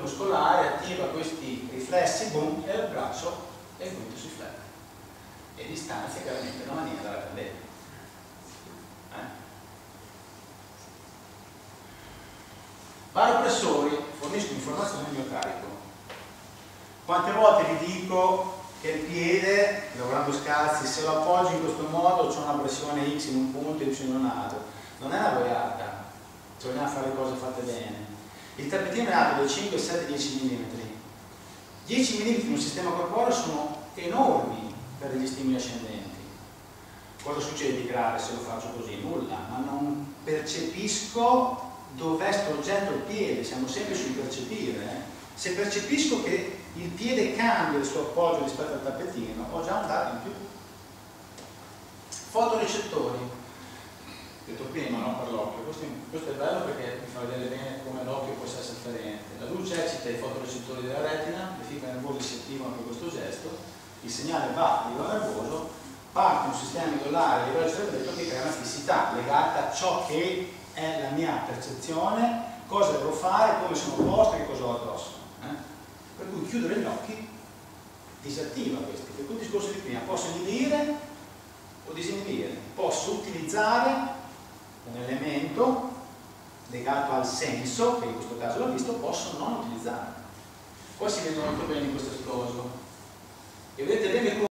muscolare, attiva questi riflessi, boom, e il braccio e il gluteo si flette. E distanzia chiaramente la manina dalla candela. Baropressori forniscono informazioni al mio carico. Quante volte vi dico che il piede, lavorando scalzi, se lo appoggi in questo modo c'è una pressione X in un punto e Y in un altro. Non è una boiata, bisogna fare le cose fatte bene. Il tappetino è alto da 5, 7, 10 mm. 10 mm in un sistema corporeo sono enormi per gli stimoli ascendenti. Cosa succede di grave se lo faccio così? Nulla, ma non percepisco dov'è sto oggetto il piede, siamo sempre sul percepire. Se percepisco che il piede cambia il suo appoggio rispetto al tappetino, ho già un dato in più. Fotorecettori, detto prima, no, per l'occhio. Questo è bello perché mi fa vedere bene come l'occhio può essere sofferente. La luce eccita i fotorecettori della retina, le fibre nervose si attivano per questo gesto, il segnale va a livello nervoso, parte un sistema midollare a livello cerebretto che crea una fissità legata a ciò che è la mia percezione, cosa devo fare, come sono posto e che cosa ho addosso. Per cui chiudere gli occhi disattiva questi. Per cui il discorso di prima, posso inibire o disinibire, posso utilizzare un elemento legato al senso, che in questo caso l'ho visto, posso non utilizzare. Qua si vede molto bene in questo esploso e vedete bene come